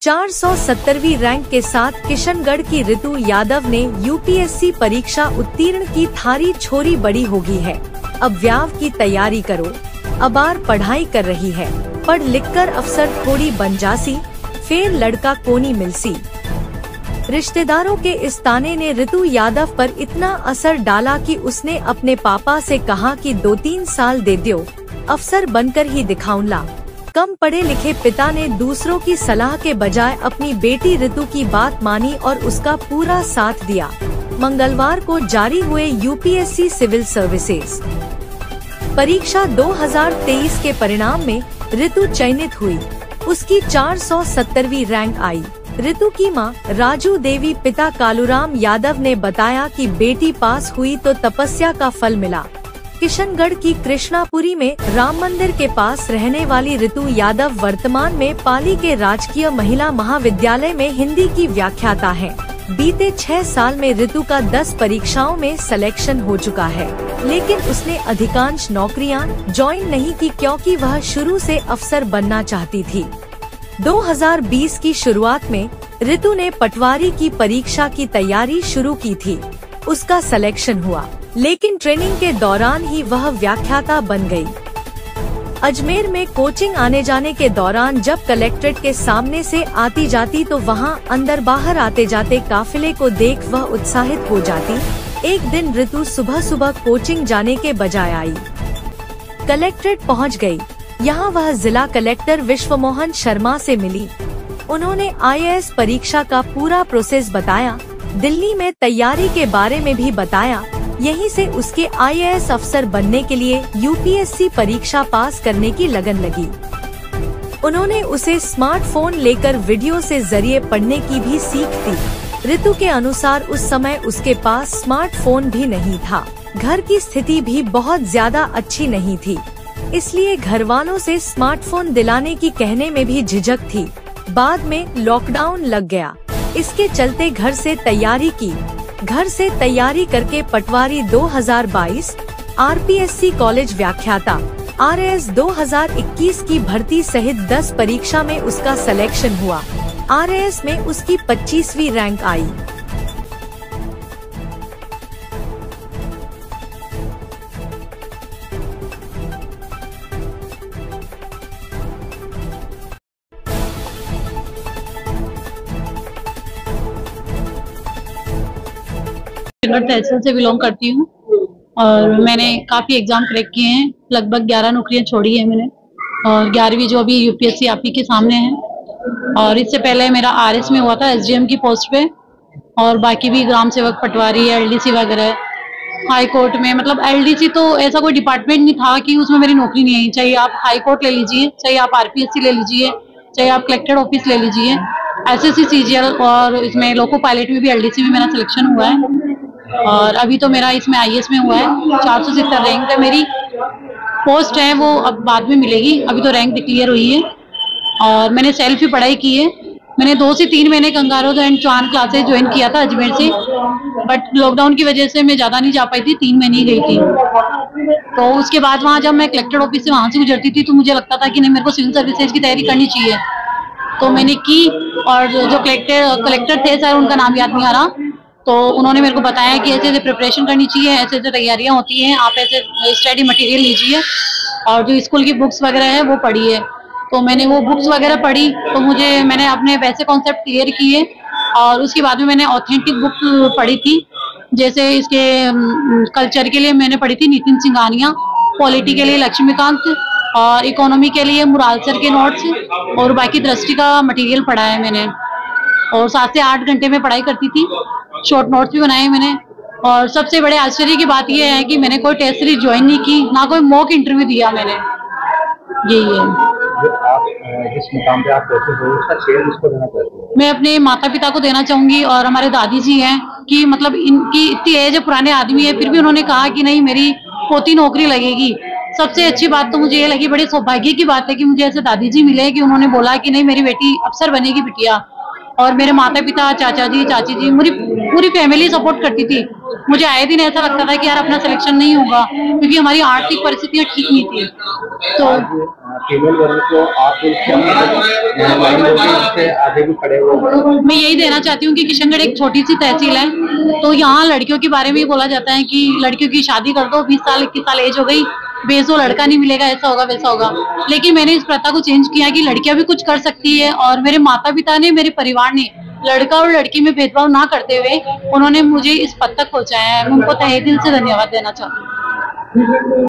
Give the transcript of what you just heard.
470वीं rank के साथ किशनगढ़ की ऋतु यादव ने यूपीएससी परीक्षा उत्तीर्ण की। थारी छोरी बड़ी होगी है, अब व्याव की तैयारी करो। अबार पढ़ाई कर रही है, पढ़ लिख कर अफसर थोड़ी बन जासी, फिर लड़का कोनी मिलसी। रिश्तेदारों के इस ताने ने ऋतु यादव पर इतना असर डाला कि उसने अपने पापा से कहा कि 2-3 साल दे दो, अफसर बनकर ही दिखाऊंगा। कम पढ़े लिखे पिता ने दूसरों की सलाह के बजाय अपनी बेटी ऋतु की बात मानी और उसका पूरा साथ दिया। मंगलवार को जारी हुए यूपीएससी सिविल सर्विसेज परीक्षा 2023 के परिणाम में ऋतु चयनित हुई। उसकी 470वीं रैंक आई। ऋतु की मां राजू देवी पिता कालूराम यादव ने बताया कि बेटी पास हुई तो तपस्या का फल मिला। किशनगढ़ की कृष्णापुरी में राम मंदिर के पास रहने वाली ऋतु यादव वर्तमान में पाली के राजकीय महिला महाविद्यालय में हिंदी की व्याख्याता है। बीते 6 साल में ऋतु का 10 परीक्षाओं में सिलेक्शन हो चुका है, लेकिन उसने अधिकांश नौकरियां ज्वाइन नहीं की क्योंकि वह शुरू से अफसर बनना चाहती थी। 2020 की शुरुआत में ऋतु ने पटवारी की परीक्षा की तैयारी शुरू की थी। उसका सिलेक्शन हुआ, लेकिन ट्रेनिंग के दौरान ही वह व्याख्याता बन गई। अजमेर में कोचिंग आने जाने के दौरान जब कलेक्ट्रेट के सामने से आती जाती तो वहां अंदर बाहर आते जाते काफिले को देख वह उत्साहित हो जाती। एक दिन ऋतु सुबह सुबह कोचिंग जाने के बजाय आई। कलेक्ट्रेट पहुंच गई। यहां वह जिला कलेक्टर विश्वमोहन शर्मा से मिली। उन्होंने आईएएस परीक्षा का पूरा प्रोसेस बताया, दिल्ली में तैयारी के बारे में भी बताया। यहीं से उसके आईएएस अफसर बनने के लिए यूपीएससी परीक्षा पास करने की लगन लगी। उन्होंने उसे स्मार्टफोन लेकर वीडियो से जरिए पढ़ने की भी सीख दी। ऋतु के अनुसार उस समय उसके पास स्मार्टफोन भी नहीं था। घर की स्थिति भी बहुत ज्यादा अच्छी नहीं थी, इसलिए घर वालों से स्मार्टफोन दिलाने की कहने में भी झिझक थी। बाद में लॉकडाउन लग गया, इसके चलते घर से तैयारी करके पटवारी 2022, आरपीएससी कॉलेज व्याख्याता, आरएएस 2021 की भर्ती सहित 10 परीक्षा में उसका सिलेक्शन हुआ। आरएएस में उसकी 25वीं रैंक आई। तहसील से बिलोंग करती हूँ और मैंने काफ़ी एग्ज़ाम क्रैक किए हैं। लगभग 11 नौकरियाँ छोड़ी हैं मैंने, और 11वीं जो अभी यूपीएससी आप ही के सामने है। और इससे पहले मेरा आरएस में हुआ था एसडीएम की पोस्ट पे, और बाकी भी ग्राम सेवक, पटवारी, एलडीसी वगैरह, हाई कोर्ट में। मतलब एलडीसी तो ऐसा कोई डिपार्टमेंट नहीं था कि उसमें मेरी नौकरी नहीं आई। चाहे आप हाई कोर्ट ले लीजिए, चाहे आप आरपीएससी ले लीजिए, चाहे आप कलेक्टेड ऑफिस ले लीजिए, एसएससी, सीजीएल, और इसमें लोको पायलट में भी एलडीसी में मेरा सिलेक्शन हुआ है। और अभी तो मेरा इसमें आईएएस में हुआ है। 470 रैंक है मेरी। पोस्ट है वो अब बाद में मिलेगी, अभी तो रैंक डिक्लेयर हुई है। और मैंने सेल्फ ही पढ़ाई की है। मैंने 2 से 3 महीने कंगारोज एंड चौहान क्लासेस ज्वाइन किया था अजमेर से, बट लॉकडाउन की वजह से मैं ज़्यादा नहीं जा पाई थी, 3 महीने ही गई थी। तो उसके बाद वहाँ जब मैं कलेक्टर ऑफिस से वहाँ से गुजरती थी तो मुझे लगता था कि नहीं, मेरे को सिविल सर्विसेज की तैयारी करनी चाहिए। तो मैंने की, और जो कलेक्टर थे सर, उनका नाम याद नहीं आ रहा, तो उन्होंने मेरे को बताया कि ऐसे ऐसे प्रिपरेशन करनी चाहिए, ऐसे ऐसे तैयारियां होती हैं, आप ऐसे स्टडी मटेरियल लीजिए और जो स्कूल की बुक्स वगैरह है वो पढ़िए। तो मैंने वो बुक्स वगैरह पढ़ी, तो मैंने अपने वैसे कॉन्सेप्ट क्लियर किए। और उसके बाद में मैंने ऑथेंटिक बुक पढ़ी थी, जैसे इसके कल्चर के लिए मैंने पढ़ी थी नितिन सिंघानिया, पॉलिटी के लिए लक्ष्मीकांत, और इकोनॉमी के लिए मुराल सर के नोट्स, और बाकी दृष्टि का मटेरियल पढ़ा है मैंने। और 7 से 8 घंटे में पढ़ाई करती थी। शॉर्ट नोट्स भी बनाए मैंने। और सबसे बड़े आश्चर्य की बात यह है कि मैंने कोई टेस्ट सीरीज ज्वाइन नहीं की, ना कोई मॉक इंटरव्यू दिया मैंने। यही है। आप जिस मुकाम पे आप पहुंचे हो उसका श्रेय किसको देना चाहते हो? मैं अपने माता पिता को देना चाहूंगी, और हमारे दादी जी हैं कि मतलब इनकी इतनी एज है, पुराने आदमी है, फिर भी उन्होंने कहा कि नहीं, मेरी पोती नौकरी लगेगी। सबसे अच्छी बात तो मुझे ये लगी, बड़ी सौभाग्य की बात है कि मुझे ऐसे दादी जी मिले कि उन्होंने बोला कि नहीं, मेरी बेटी अफसर बनेगी बिटिया। और मेरे माता पिता, चाचा जी, चाची जी, मेरी पूरी फैमिली सपोर्ट करती थी। मुझे आए दिन ऐसा लगता था कि यार अपना सिलेक्शन नहीं होगा, क्योंकि हमारी आर्थिक परिस्थितियां ठीक नहीं थी। तो फीमेल वर्ग को आप आगे भी खड़े हो। मैं यही देना चाहती हूँ कि किशनगढ़ एक छोटी सी तहसील है, तो यहाँ लड़कियों के बारे में ही बोला जाता है कि लड़कियों की शादी कर दो, 20 साल 21 साल एज हो गई, बेसो लड़का नहीं मिलेगा, ऐसा होगा वैसा होगा। लेकिन मैंने इस प्रथा को चेंज किया कि लड़कियां भी कुछ कर सकती है, और मेरे माता पिता ने, मेरे परिवार ने लड़का और लड़की में भेदभाव ना करते हुए उन्होंने मुझे इस पद तक पहुंचाया है। मैं उनको तहे दिल से धन्यवाद देना चाहती हूँ।